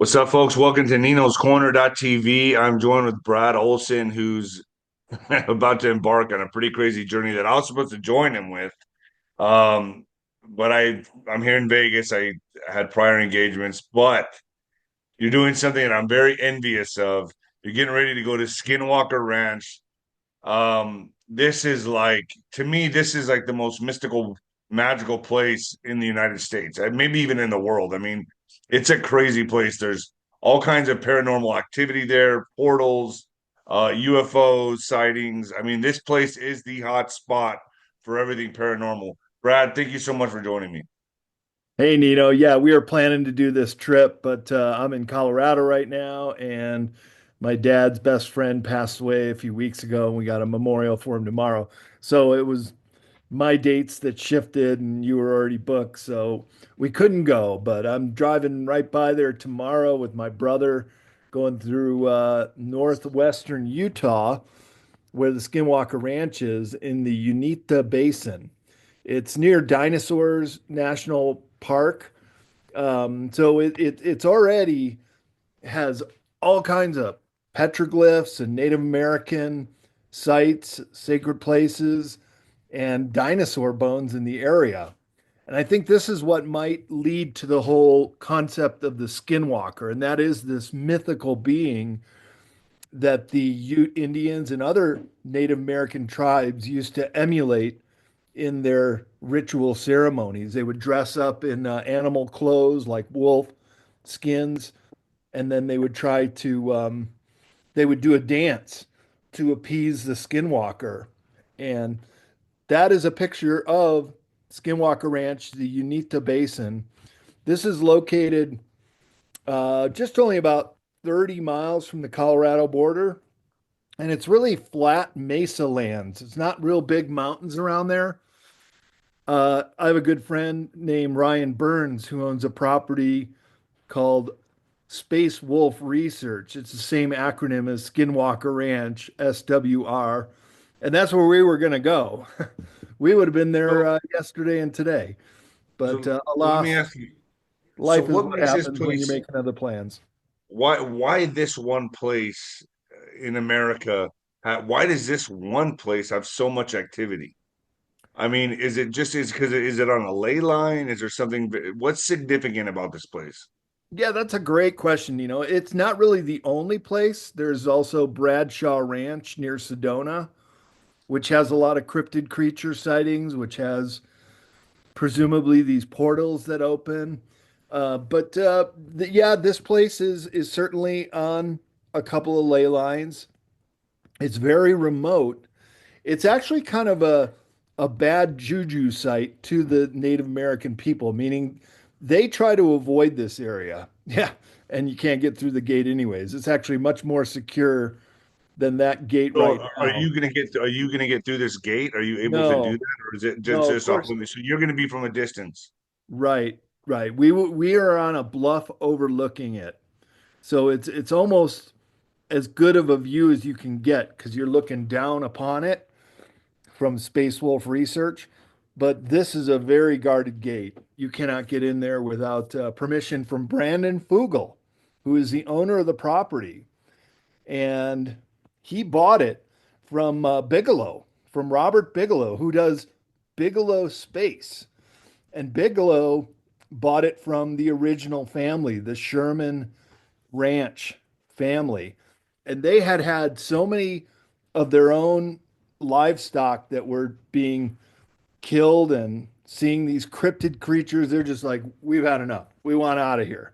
What's up, folks? Welcome to Nino's Corner.tv. I'm joined with Brad Olsen, who's about to embark on a pretty crazy journey that I was supposed to join him with. Um, but I'm here in Vegas. I had prior engagements, but you're doing something that I'm very envious of. You're getting ready to go to Skinwalker Ranch. This is like, to me, this is like the most mystical, magical place in the United States, maybe even in the world. I mean, it's a crazy place. There's all kinds of paranormal activity there, portals, UFOs, sightings. I mean, this place is the hot spot for everything paranormal. Brad, thank you so much for joining me. Hey Nino, yeah, we are planning to do this trip, but I'm in Colorado right now, and my dad's best friend passed away a few weeks ago, and we got a memorial for him tomorrow. So it was my dates that shifted, and you were already booked, so we couldn't go. But I'm driving right by there tomorrow with my brother, going through northwestern Utah, where the Skinwalker Ranch is in the Uinta Basin. It's near Dinosaurs National Park. So it's already has all kinds of petroglyphs and Native American sites, sacred places, and dinosaur bones in the area. And I think this is what might lead to the whole concept of the skinwalker, and that is this mythical being that the Ute Indians and other Native American tribes used to emulate in their ritual ceremonies. They would dress up in animal clothes like wolf skins, and then they would try to they would do a dance to appease the skinwalker. And that is a picture of Skinwalker Ranch, the Uinta Basin. This is located just only about 30 miles from the Colorado border. And it's really flat mesa lands. It's not real big mountains around there. I have a good friend named Ryan Burns who owns a property called Space Wolf Research. It's the same acronym as Skinwalker Ranch, SWR. And that's where we were going to go. We would have been there So, yesterday and today. But so let me alas, ask you. So, life is what what makes this happens when you're place? making other plans. Why this one place in America? Why does this one place have so much activity? I mean, is it just is because is it on a ley line? Is there something? What's significant about this place? Yeah, that's a great question. It's not really the only place. There's also Bradshaw Ranch near Sedona, which has a lot of cryptid creature sightings, which has presumably these portals that open. But yeah, this place is certainly on a couple of ley lines. It's very remote. It's actually kind of a bad juju site to the Native American people, meaning they try to avoid this area. Yeah, and you can't get through the gate anyways. It's actually much more secure than that gate So, right now. are you gonna get through this gate? Are you able to do No, that, or is it no, of just off course. limits? So you're gonna be from a distance. Right, right. We are on a bluff overlooking it. So it's almost as good of a view as you can get because you're looking down upon it from Space Wolf Research. But this is a very guarded gate. You cannot get in there without permission from Brandon Fugel, who is the owner of the property. And he bought it from Bigelow, from Robert Bigelow, who does Bigelow Space. And Bigelow bought it from the original family, the Sherman Ranch family. And they had had so many of their own livestock that were being killed and seeing these cryptid creatures. They're just like, we've had enough. We want out of here.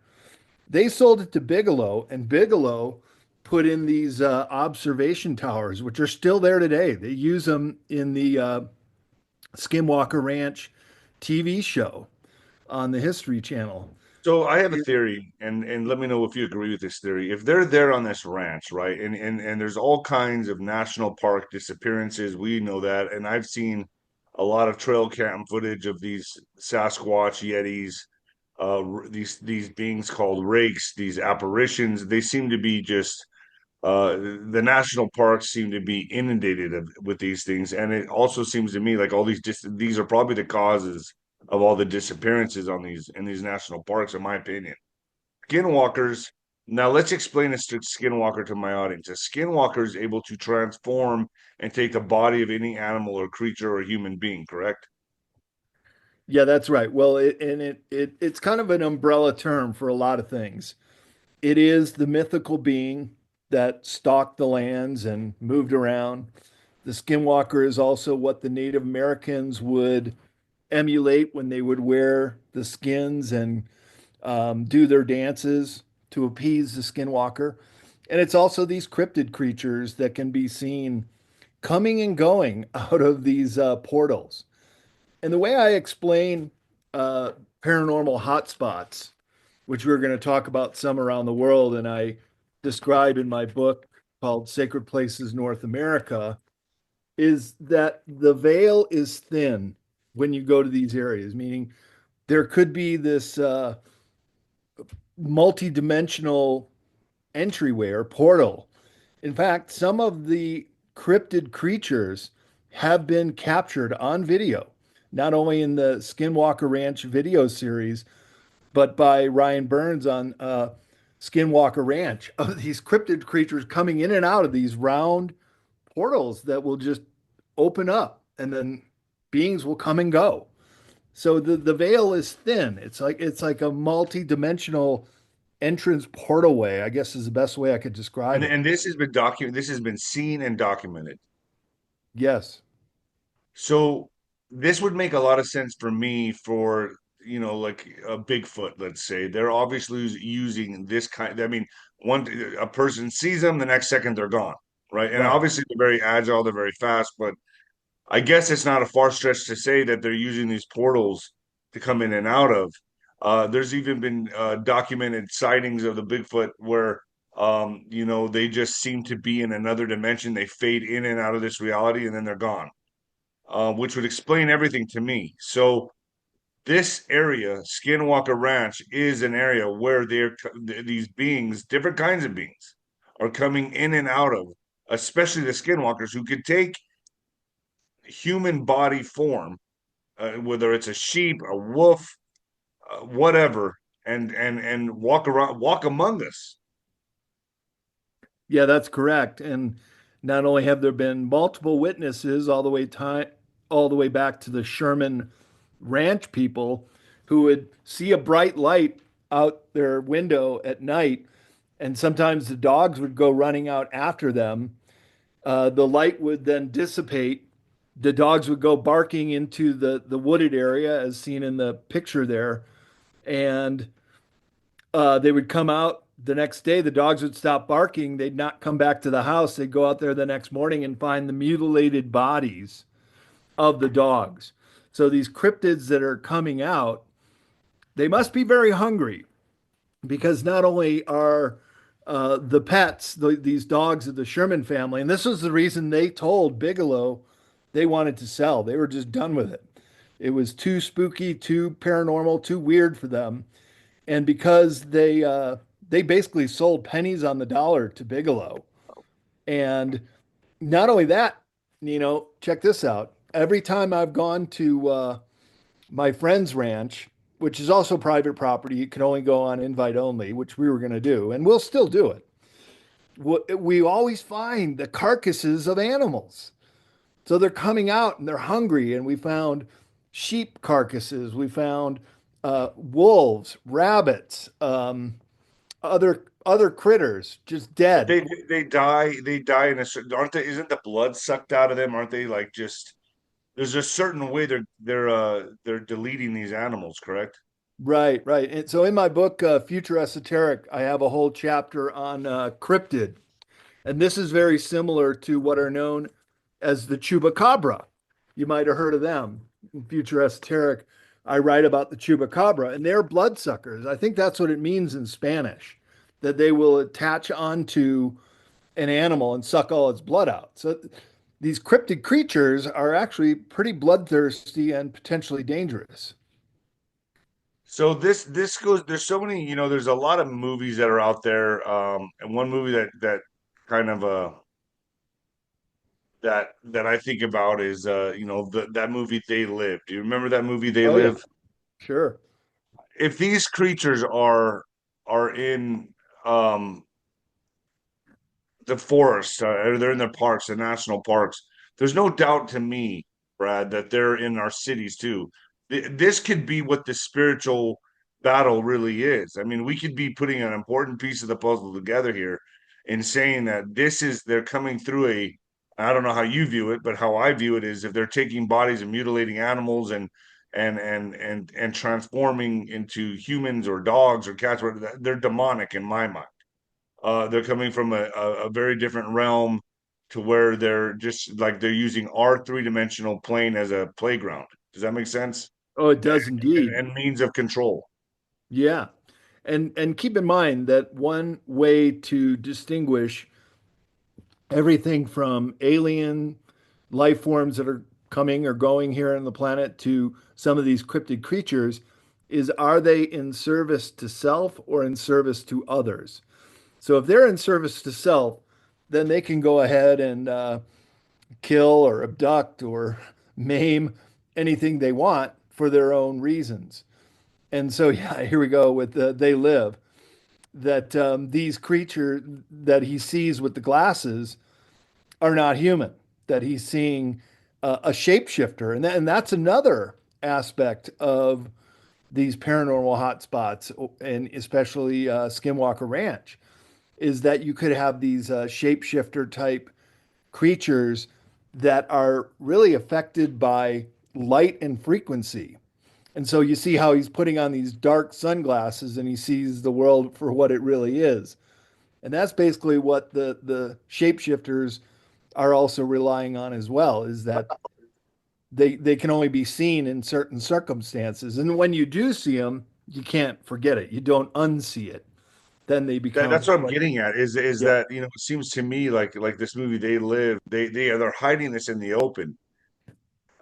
They sold it to Bigelow, and Bigelow put in these observation towers, which are still there today. They use them in the Skinwalker Ranch TV show on the History Channel. So I have a theory, and let me know if you agree with this theory. If they're there on this ranch, right, and there's all kinds of national park disappearances, we know that, and I've seen a lot of trail cam footage of these Sasquatch Yetis, these beings called rakes, these apparitions. They seem to be just the national parks seem to be inundated with these things, and it also seems to me like all these are probably the causes of all the disappearances on these in these national parks, in my opinion. skinwalkers. Now let's explain this to skinwalker to my audience. A skinwalker is able to transform and take the body of any animal or creature or human being, correct? Yeah, that's right. Well, it's kind of an umbrella term for a lot of things. It is the mythical being that stalked the lands and moved around. The skinwalker is also what the Native Americans would emulate when they would wear the skins and do their dances to appease the skinwalker. And it's also these cryptid creatures that can be seen coming and going out of these portals. And the way I explain uh, paranormal hotspots, which we're going to talk about some around the world, and I describe in my book called Sacred Places North America, is that the veil is thin when you go to these areas, meaning there could be this multi-dimensional entryway or portal. In fact, some of the cryptid creatures have been captured on video, not only in the Skinwalker Ranch video series, but by Ryan Burns on Skinwalker Ranch, of these cryptid creatures coming in and out of these round portals that will just open up and then beings will come and go. So the veil is thin. It's like a multi-dimensional entrance portalway, I guess is the best way I could describe it. And this has been documented. This has been seen and documented. Yes. So this would make a lot of sense for me for, like a Bigfoot, let's say. They're obviously using this kind. I mean, a person sees them, the next second they're gone, right? And Right. obviously they're very agile, they're very fast, but I guess it's not a far stretch to say that they're using these portals to come in and out of. There's even been documented sightings of the Bigfoot where, they just seem to be in another dimension. They fade in and out of this reality, and then they're gone, which would explain everything to me. So this area, Skinwalker Ranch, is an area where these beings, different kinds of beings, are coming in and out of, especially the skinwalkers who could take human body form, whether it's a sheep, a wolf, whatever, and walk around, walk among us. Yeah, that's correct. And not only have there been multiple witnesses all the way back to the Sherman Ranch people who would see a bright light out their window at night, and sometimes the dogs would go running out after them. The light would then dissipate. The dogs would go barking into the wooded area, as seen in the picture there, and they would come out the next day. The dogs would stop barking. They'd not come back to the house. They'd go out there the next morning and find the mutilated bodies of the dogs. So these cryptids that are coming out, they must be very hungry because not only are the pets, these dogs of the Sherman family, and this was the reason they told Bigelow they wanted to sell. They were just done with it. It was too spooky, too paranormal, too weird for them. And because they basically sold pennies on the dollar to Bigelow. And not only that, check this out. Every time I've gone to my friend's ranch, which is also private property, you can only go on invite only, which we were going to do, and we'll still do it. We always find the carcasses of animals. So they're coming out and they're hungry, and we found sheep carcasses. We found wolves, rabbits, other critters just But dead. they die in a certain, aren't they? Isn't the blood sucked out of them? Aren't they like just? There's a certain way they're deleting these animals, correct? Right, right. And so in my book, Future Esoteric, I have a whole chapter on cryptid. And this is very similar to what are known as the chupacabra. You might have heard of them. In Future Esoteric, I write about the chupacabra, and they're bloodsuckers. I think that's what it means in Spanish, that they will attach onto an animal and suck all its blood out. So these cryptid creatures are actually pretty bloodthirsty and potentially dangerous. So this goes. There's so many. There's a lot of movies that are out there. And one movie that kind of that I think about is that movie They Live. Do you remember that movie They Oh, yeah, Live? sure. If these creatures are are in um the forests, or they're in the parks, the national parks. There's no doubt to me, Brad, that they're in our cities too. This could be what the spiritual battle really is. I mean, we could be putting an important piece of the puzzle together here in saying that this is they're coming through a, I don't know how you view it, but how I view it is if they're taking bodies and mutilating animals and transforming into humans or dogs or cats, they're demonic in my mind. They're coming from a very different realm to where they're just like they're using our three-dimensional plane as a playground. Does that make sense? Oh, it does indeed. And means of control. Yeah. And keep in mind that one way to distinguish everything from alien life forms that are coming or going here on the planet to some of these cryptid creatures is, are they in service to self or in service to others? So if they're in service to self, then they can go ahead and kill or abduct or maim anything they want for their own reasons. And so, yeah, here we go with They Live. That these creatures that he sees with the glasses are not human, that he's seeing a shapeshifter. And that's another aspect of these paranormal hotspots, and especially Skinwalker Ranch, is that you could have these shapeshifter type creatures that are really affected by light and frequency. And so you see how he's putting on these dark sunglasses and he sees the world for what it really is. And that's basically what the shapeshifters are also relying on as well, is that they can only be seen in certain circumstances. And when you do see them, you can't forget it. You don't unsee it. Then they That's become what I'm like, getting at. Is yeah. that it seems to me like this movie They Live, they're hiding this in the open.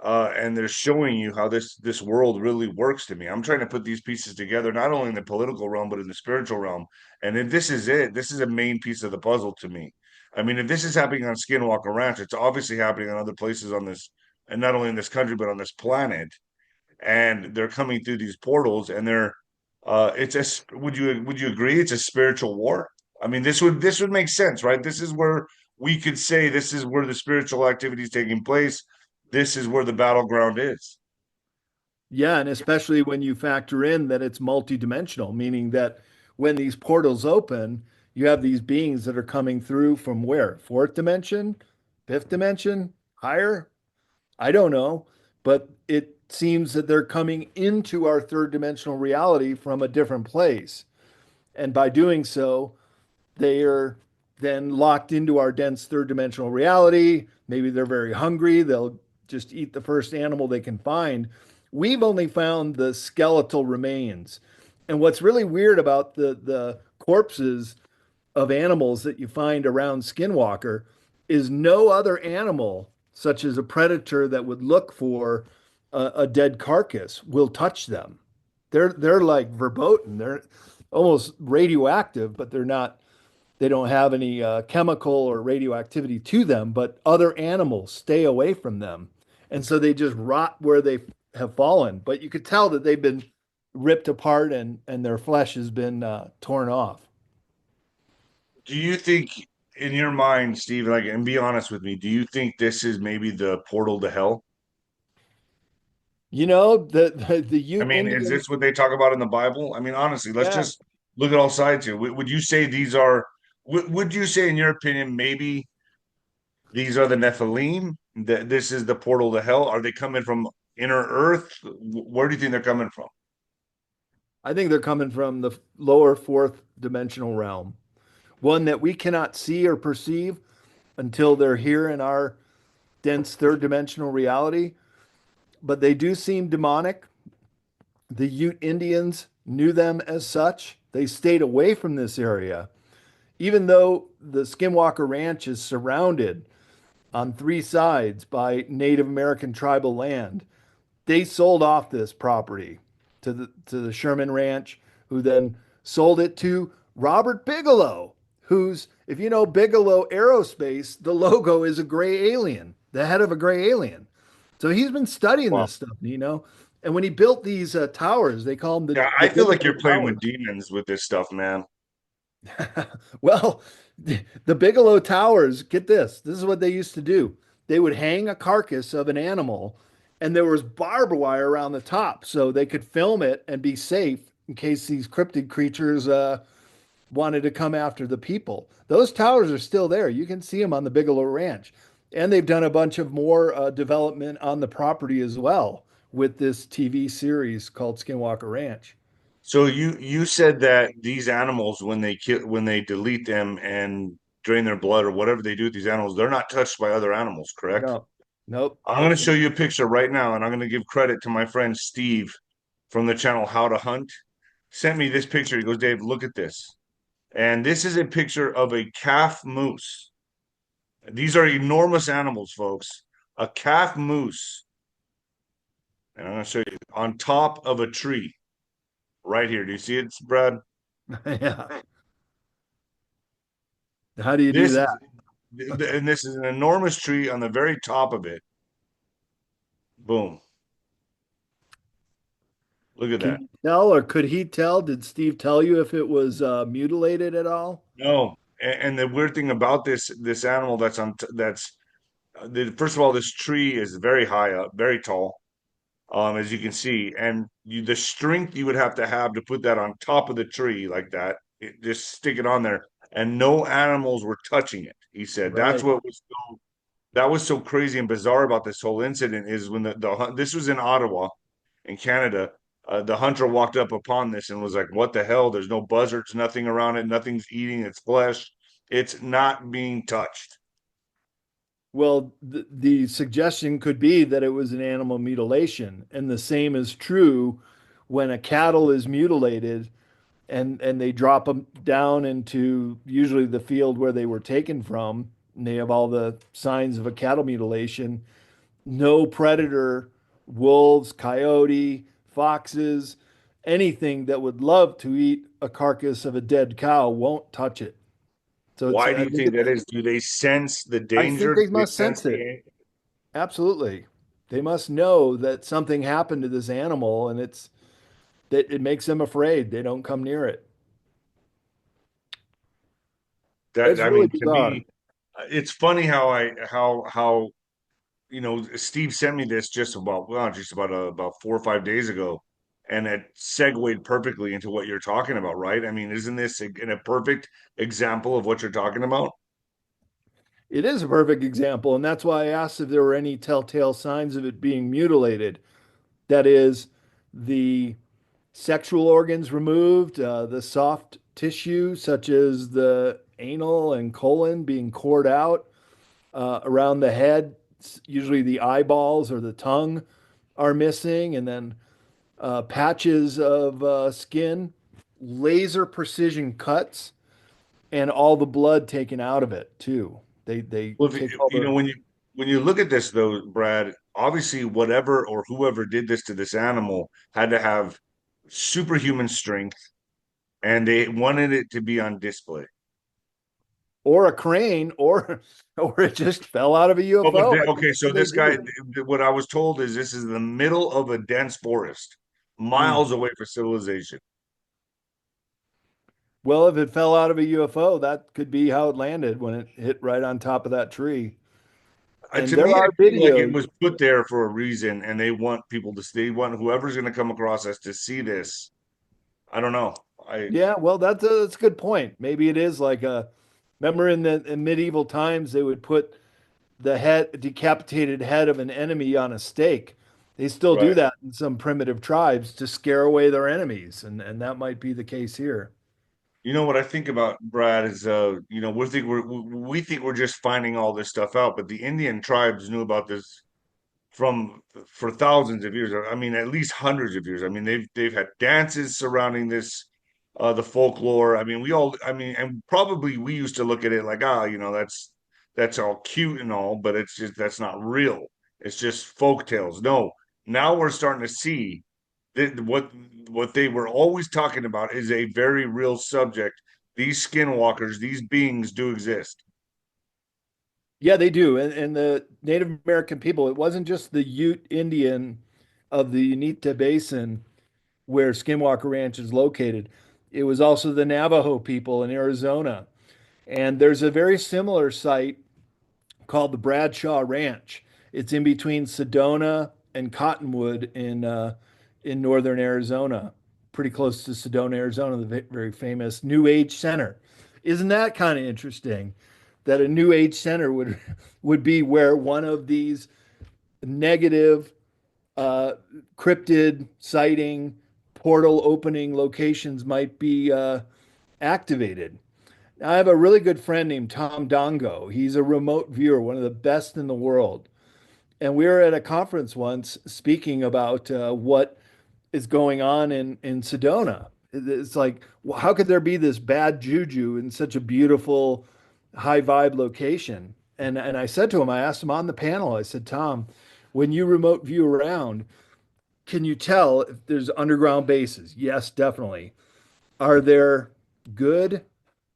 And they're showing you how this world really works to me. I'm trying to put these pieces together, not only in the political realm, but in the spiritual realm. And if this is it, this is a main piece of the puzzle to me. I mean, if this is happening on Skinwalker Ranch, it's obviously happening on other places on this, and not only in this country, but on this planet. And they're coming through these portals, and they're, it's a, would you agree? It's a spiritual war. I mean, this would make sense, right? This is where we could say this is where the spiritual activity is taking place. This is where the battleground is. Yeah, and especially when you factor in that it's multidimensional, meaning that when these portals open, you have these beings that are coming through from where? Fourth dimension, fifth dimension, higher? I don't know, but it seems that they're coming into our third dimensional reality from a different place. And by doing so, they are then locked into our dense third dimensional reality. Maybe they're very hungry. They'll just eat the first animal they can find. We've only found the skeletal remains. And what's really weird about the corpses of animals that you find around Skinwalker is no other animal, such as a predator that would look for a dead carcass, will touch them. They're like verboten. They're almost radioactive, but they're not. They don't have any chemical or radioactivity to them. But other animals stay away from them, and so they just rot where they have fallen. But you could tell that they've been ripped apart and their flesh has been torn off. Do you think, in your mind, Steve, like, and be honest with me, do you think this is maybe the portal to hell? You know, the I Ute mean, is Indians, this what they talk about in the Bible? I mean, honestly, let's yeah. just look at all sides here. Would you say these are, would you say, in your opinion, maybe these are the Nephilim? That this is the portal to hell? Are they coming from inner Earth? Where do you think they're coming from? I think they're coming from the lower fourth dimensional realm, one that we cannot see or perceive until they're here in our dense third dimensional reality. But they do seem demonic. The Ute Indians knew them as such. They stayed away from this area, even though the Skinwalker Ranch is surrounded on three sides by Native American tribal land. They sold off this property to the Sherman Ranch, who then sold it to Robert Bigelow, who's, if you know Bigelow Aerospace, the logo is a gray alien, the head of a gray alien. So he's been studying Wow. this stuff, you know, And when he built these towers, they call them Yeah, the I feel like Bigelow you're playing with Towers. demons with this stuff, man. Well, the Bigelow Towers, get this. This is what they used to do. They would hang a carcass of an animal, and there was barbed wire around the top so they could film it and be safe in case these cryptid creatures wanted to come after the people. Those towers are still there. You can see them on the Bigelow Ranch. And they've done a bunch of more development on the property as well with this TV series called Skinwalker Ranch. So you said that these animals, when they kill, when they delete them and drain their blood or whatever they do with these animals, they're not touched by other animals, correct? No, nope. I'm going to show you a picture right now, and I'm going to give credit to my friend Steve from the channel How to Hunt. Sent me this picture. He goes, Dave, look at this. And this is a picture of a calf moose. These are enormous animals, folks. A calf moose. And I'm going to show you on top of a tree right here. Do you see it, Brad? Yeah. How do you do This that? is, and this is an enormous tree on the very top of it. Boom. Look at Can that. you tell, or could he tell? Did Steve tell you if it was mutilated at all? No. And the weird thing about this animal that's on that's first of all, this tree is very high up, very tall, as you can see, and the strength you would have to put that on top of the tree like that, just stick it on there, and no animals were touching it. He said that's Right. what was that was so crazy and bizarre about this whole incident is when this was in Ottawa, in Canada. The hunter walked up upon this and was like, "What the hell? There's no buzzards, nothing around it, nothing's eating its flesh. It's not being touched." Well, the suggestion could be that it was an animal mutilation, and the same is true when a cattle is mutilated and they drop them down into usually the field where they were taken from, and they have all the signs of a cattle mutilation. No predator, wolves, coyote, foxes, anything that would love to eat a carcass of a dead cow won't touch it. So it's Why do I you think think that it's is? Do they sense the I think danger? Do they they must sense sense it. the? Absolutely. They must know that something happened to this animal and it's that it makes them afraid. They don't come near it. That It's I really mean, to bizarre. me, it's funny how how Steve sent me this just about well, just about 4 or 5 days ago, and it segued perfectly into what you're talking about, right? I mean, isn't this a perfect example of what you're talking about? It is a perfect example, and that's why I asked if there were any telltale signs of it being mutilated. That is, the sexual organs removed, the soft tissue, such as the anal and colon, being cored out around the head. Usually, the eyeballs or the tongue are missing, and then patches of skin, laser precision cuts, and all the blood taken out of it too. They Well, take all the when you look at this though, Brad, obviously whatever or whoever did this to this animal had to have superhuman strength, and they wanted it to be on display. or a crane or or it just fell out of a Oh, but UFO. okay, so They this guy, do. what I was told is this is the middle of a dense forest, Mm. miles away from civilization. Well, if it fell out of a UFO, that could be how it landed when it hit right on top of that tree. And To there me, are I feel like it videos. was put there for a reason, and they want people to see. They want whoever's going to come across us to see this. I don't know. I Yeah, well, that's a good point. Maybe it is like a. Remember in medieval times they would put the decapitated head of an enemy on a stake. They still do right. that in some primitive tribes to scare away their enemies, and that might be the case here. You know what I think about Brad is we think we're just finding all this stuff out, but the Indian tribes knew about this from for thousands of years. I mean, at least hundreds of years. I mean, they've had dances surrounding this, the folklore. I mean, I mean, and probably we used to look at it like, that's all cute and all, but it's just that's not real. It's just folk tales. No, now we're starting to see that what they were always talking about is a very real subject. These skinwalkers, these beings do exist. Yeah, they do. And the Native American people, it wasn't just the Ute Indian of the 𝗫𝗏𝗏 Basin where Skinwalker Ranch is located. It was also the Navajo people in Arizona. And there's a very similar site called the Bradshaw Ranch. It's in between Sedona and Cottonwood in northern Arizona, pretty close to Sedona, Arizona, the very famous New Age Center. Isn't that kind of interesting? That a New Age Center would be where one of these negative uh, cryptid sighting portal opening locations might be activated. I have a really good friend named Tom Dongo. He's a remote viewer, one of the best in the world. And we were at a conference once speaking about what is going on in Sedona. It's like, well, how could there be this bad juju in such a beautiful, high vibe location? And I said to him, I asked him on the panel, I said, Tom, when you remote view around, can you tell if there's underground bases? Yes, definitely. Are there good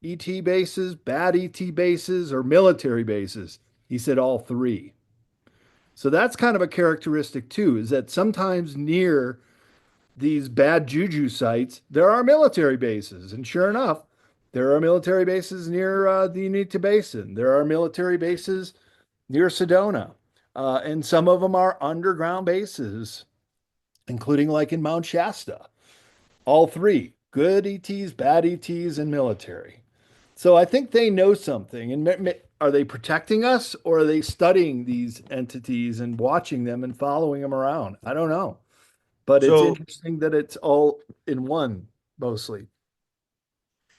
ET bases, bad ET bases, or military bases? He said all three. So that's kind of a characteristic too, is that sometimes near these bad juju sites, there are military bases. And sure enough, there are military bases near the Uinta Basin. There are military bases near Sedona. And some of them are underground bases, including like in Mount Shasta. All three good ETs, bad ETs, and military. So I think they know something. And are they protecting us or are they studying these entities and watching them and following them around? I don't know. But it's So, interesting that it's all in one mostly.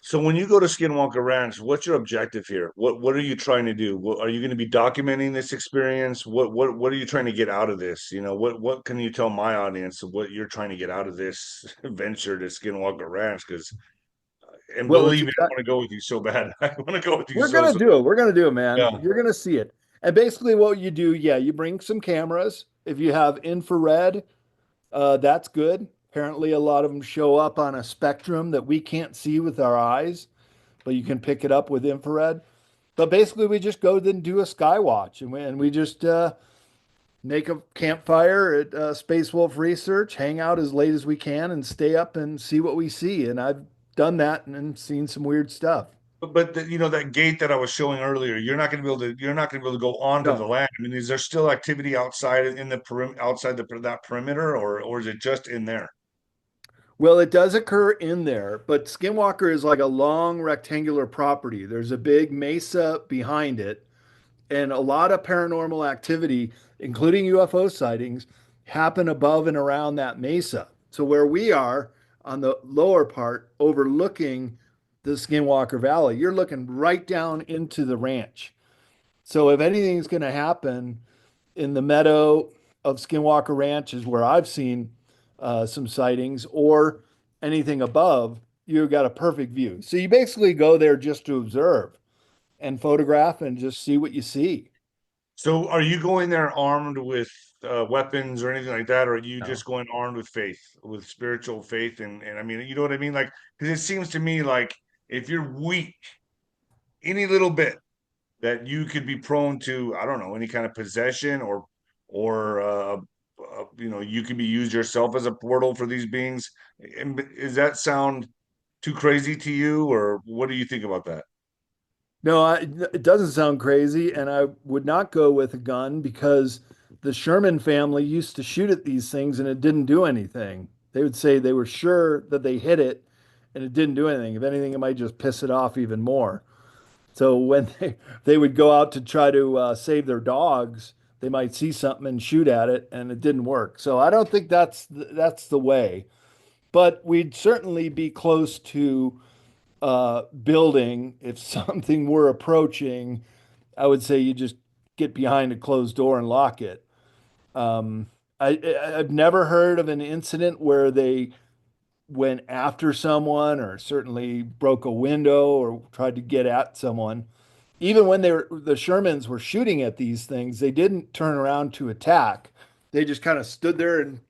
so when you go to Skinwalker Ranch, what's your objective here? What are you trying to do? Are you going to be documenting this experience? What are you trying to get out of this? You know, what can you tell my audience of what you're trying to get out of this venture to Skinwalker Ranch? Because, and Well, it's believe me, I exactly, want to go with you so bad. I want to go with you we're so gonna so. do it. We're gonna do it, man. Yeah. You're gonna see it. And basically, what you do, yeah, you bring some cameras. If you have infrared, that's good. Apparently, a lot of them show up on a spectrum that we can't see with our eyes, but you can pick it up with infrared. But basically, we just go and do a sky watch, and we just make a campfire at Space Wolf Research, hang out as late as we can, and stay up and see what we see. And I've done that and seen some weird stuff. But you know that gate that I was showing earlier, you're not going to be able to go onto the No, land. I mean, is there still activity outside in the outside that perimeter, or is it just in there? well, it does occur in there, but Skinwalker is like a long rectangular property. There's a big mesa behind it, and a lot of paranormal activity, including UFO sightings, happen above and around that mesa. So where we are on the lower part, overlooking the Skinwalker Valley, you're looking right down into the ranch. So if anything's going to happen in the meadow of Skinwalker Ranch is where I've seen some sightings, or anything above, you've got a perfect view. So you basically go there just to observe and photograph and just see what you see. So, are you going there armed with weapons or anything like that, or are you No. just going armed with faith, with spiritual faith? And I mean, you know what I mean? Like, because it seems to me like if you're weak any little bit, that you could be prone to, I don't know, any kind of possession or you know, you could be used yourself as a portal for these beings. And does that sound too crazy to you, or what do you think about that? No, it doesn't sound crazy, and I would not go with a gun because the Sherman family used to shoot at these things and it didn't do anything. They would say they were sure that they hit it and it didn't do anything. If anything, it might just piss it off even more. So when they would go out to try to save their dogs, they might see something and shoot at it, and it didn't work. So I don't think that's the way. But we'd certainly be close to building if something were approaching. I would say you just get behind a closed door and lock it. Um, I've never heard of an incident where they went after someone or certainly broke a window or tried to get at someone. Even when the Shermans were shooting at these things, they didn't turn around to attack. They just kind of stood there and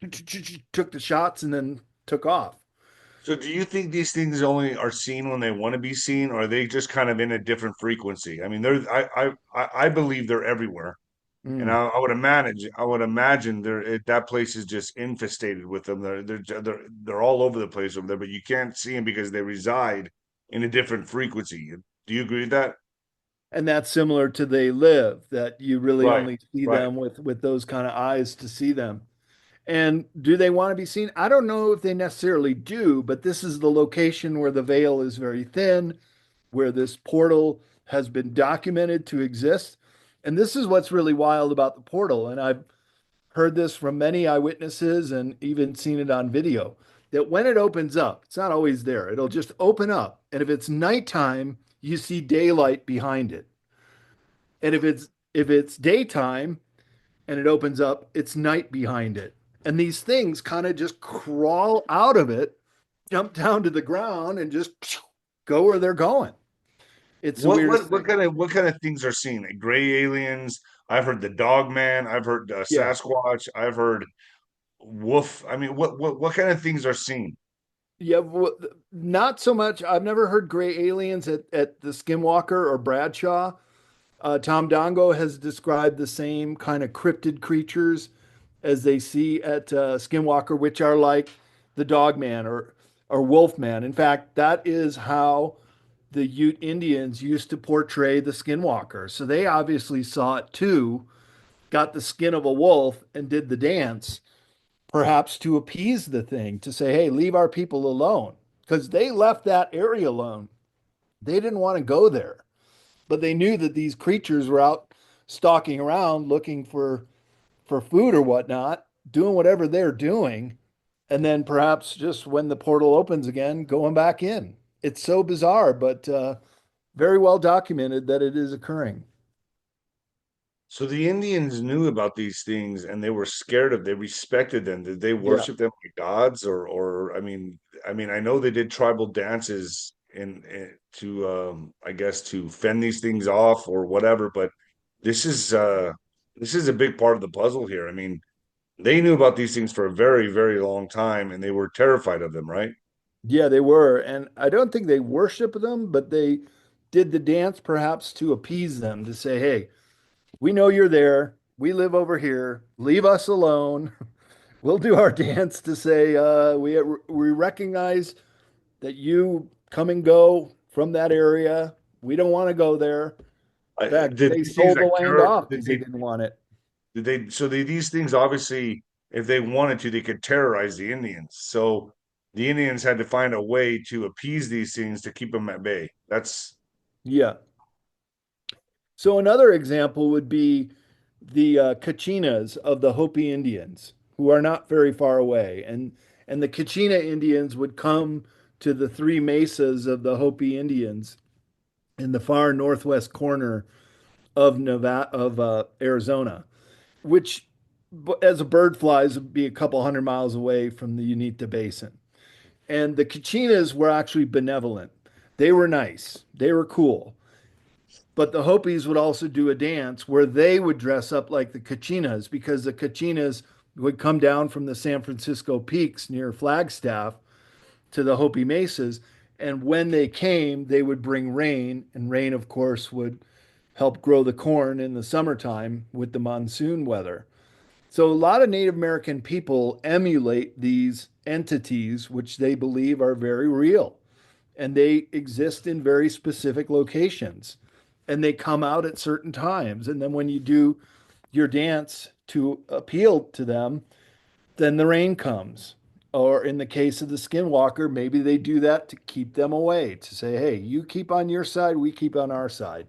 took the shots and then took off. So, do you think these things only are seen when they want to be seen, or are they just kind of in a different frequency? I mean, I believe they're everywhere. And Mm. I would imagine that place is just infestated with them. They're all over the place over there, but you can't see them because they reside in a different frequency. Do you agree with that? And that's similar to They Live, that you really Right, only see right. them with those kind of eyes to see them. And do they want to be seen? I don't know if they necessarily do, but this is the location where the veil is very thin, where this portal has been documented to exist. And this is what's really wild about the portal. And I've heard this from many eyewitnesses and even seen it on video, that when it opens up, it's not always there. It'll just open up. And if it's nighttime, you see daylight behind it. And if it's daytime and it opens up, it's night behind it. And these things kind of just crawl out of it, jump down to the ground, and just go where they're going. It's the weirdest thing. What kind of things are seen? Like gray aliens. I've heard the dog man. I've heard Yeah. Sasquatch. I've heard wolf. I mean, what kind of things are seen? Yeah, well, not so much. I've never heard gray aliens at the Skinwalker or Bradshaw. Tom Dongo has described the same kind of cryptid creatures as they see at Skinwalker, which are like the Dogman or Wolfman. In fact, that is how the Ute Indians used to portray the Skinwalker. So they obviously saw it too, got the skin of a wolf, and did the dance, perhaps to appease the thing, to say, "Hey, leave our people alone," because they left that area alone. They didn't want to go there, but they knew that these creatures were out stalking around looking for food or whatnot, doing whatever they're doing, and then perhaps just when the portal opens again, going back in. It's so bizarre, but very well documented that it is occurring. So the Indians knew about these things and they were scared of, they respected them. Did they Yeah. worship them like gods or I mean, I know they did tribal dances in to I guess to fend these things off or whatever, but this is uh this is a big part of the puzzle here. I mean, they knew about these things for a very, very long time and they were terrified of them, right? Yeah, they were. And I don't think they worship them, but they did the dance perhaps to appease them, to say, "Hey, we know you're there. We live over here. Leave us alone. We'll do our dance to say we recognize that you come and go from that area. We don't want to go there." In fact, Did they these things sold the like land terror off because they didn't want it. these things obviously, if they wanted to, they could terrorize the Indians. So the Indians had to find a way to appease these things to keep them at bay. That's Yeah. So another example would be the Kachinas of the Hopi Indians, who are not very far away, and the Kachina Indians would come to the three mesas of the Hopi Indians in the far northwest corner of Nevada, of Arizona, which, as a bird flies, would be a couple hundred miles away from the Uinta Basin. And the Kachinas were actually benevolent. They were nice. They were cool. But the Hopis would also do a dance where they would dress up like the Kachinas, because the Kachinas would come down from the San Francisco peaks near Flagstaff to the Hopi Mesas. And when they came, they would bring rain. And rain, of course, would help grow the corn in the summertime with the monsoon weather. So a lot of Native American people emulate these entities, which they believe are very real, and they exist in very specific locations, and they come out at certain times. And then when you do your dance to appeal to them, then the rain comes. Or in the case of the Skinwalker, maybe they do that to keep them away, to say, "Hey, you keep on your side, we keep on our side."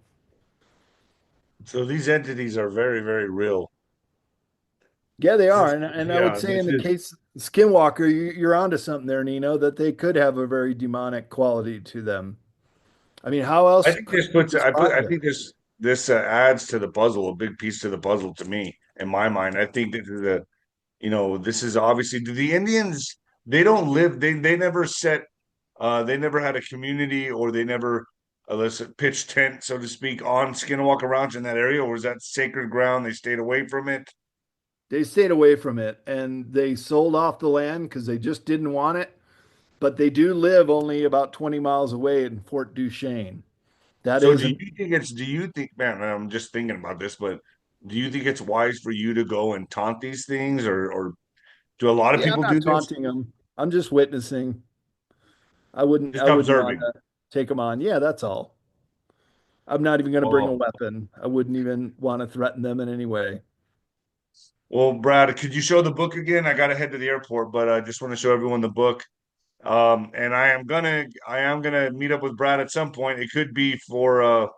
so these entities are very, very real. Yeah, they This are. is, And I would yeah, say this in the is case of Skinwalker, you're onto something there, Nino, that they could have a very demonic quality to them. I mean, how I else think could you I describe it? think this adds to the puzzle, a big piece to the puzzle to me in my mind. I think this is a this is obviously the Indians, they don't live, they never set they never had a community or they never let's say, pitched tent, so to speak, on Skinwalker Ranch in that area, or was that sacred ground? They stayed away from it. They stayed away from it and they sold off the land because they just didn't want it. But they do live only about 20 miles away in Fort Duchesne. That So is an do you think, man, I'm just thinking about this, but Do you think it's wise for you to go and taunt these things, or do a lot of Yeah, I'm people do not this? taunting them. I'm just witnessing. I wouldn't Just I wouldn't want observing. to take them on. Yeah, that's all. I'm not even going to bring a Oh, weapon. I wouldn't even want to threaten them in any way. well, Brad, could you show the book again? I got to head to the airport, but I just want to show everyone the book. And I am gonna meet up with Brad at some point. It could be for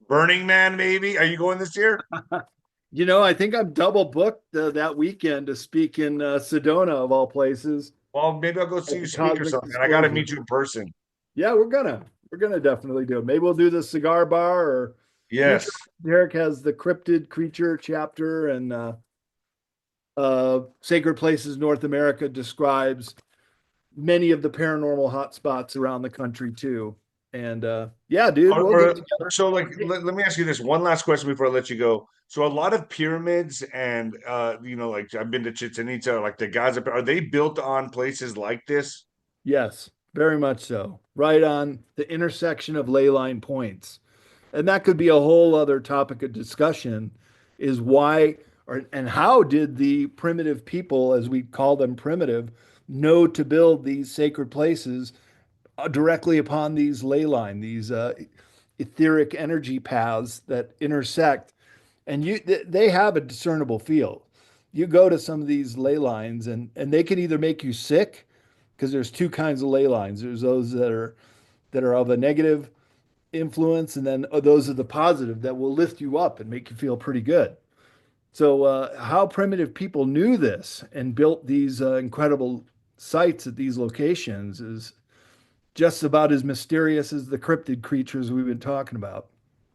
Burning Man, maybe. Are you going this year? I think I'm double booked that weekend to speak in Sedona, of all places, Well, maybe I'll go see at you the speak or Cosmic something. I got to Disclosure. meet you in person. Yeah, we're gonna definitely do it. Maybe we'll do the cigar bar or future. Yes, Derek has the cryptid creature chapter, and Sacred Places North America describes many of the paranormal hotspots around the country too. And yeah, dude, we'll get together. so like let me ask you this one last question before I let you go. So a lot of pyramids and like I've been to Chichen Itza, like the Gaza, are they built on places like this? Yes, very much so. Right on the intersection of ley line points. And that could be a whole other topic of discussion is why and how did the primitive people, as we call them primitive, know to build these sacred places directly upon these ley line, these etheric energy paths that intersect, and they have a discernible field. You go to some of these ley lines, and they can either make you sick because there's two kinds of ley lines. There's those that are of a negative influence, and then those are the positive that will lift you up and make you feel pretty good. So, how primitive people knew this and built these incredible sites at these locations is just about as mysterious as the cryptid creatures we've been talking about.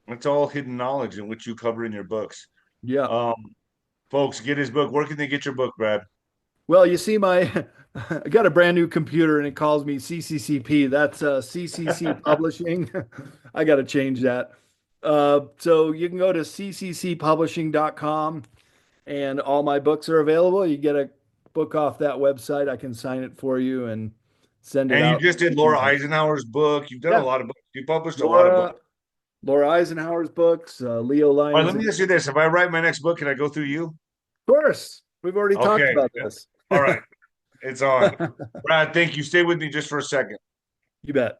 It's all hidden knowledge in which you cover in your books. Yeah. Um, Folks, get his book. Where can they get your book, Brad? Well, you see, I got a brand new computer and it calls me CCCP. That's CCC Publishing. I got to change that. So you can go to cccpublishing.com and all my books are available. You get a book off that website. I can sign it for you and send it And you out. just did Laura Eisenhower's book. You've done a Yeah. lot of books. You published a lot of books. Laura, Laura Eisenhower's books, Leo All right, Lyons. let Of me ask you this. If I write my next book, can I go through you? course, we've already talked Okay. about this. All right. It's on. Brad, thank you. Stay with me just for a second. You bet.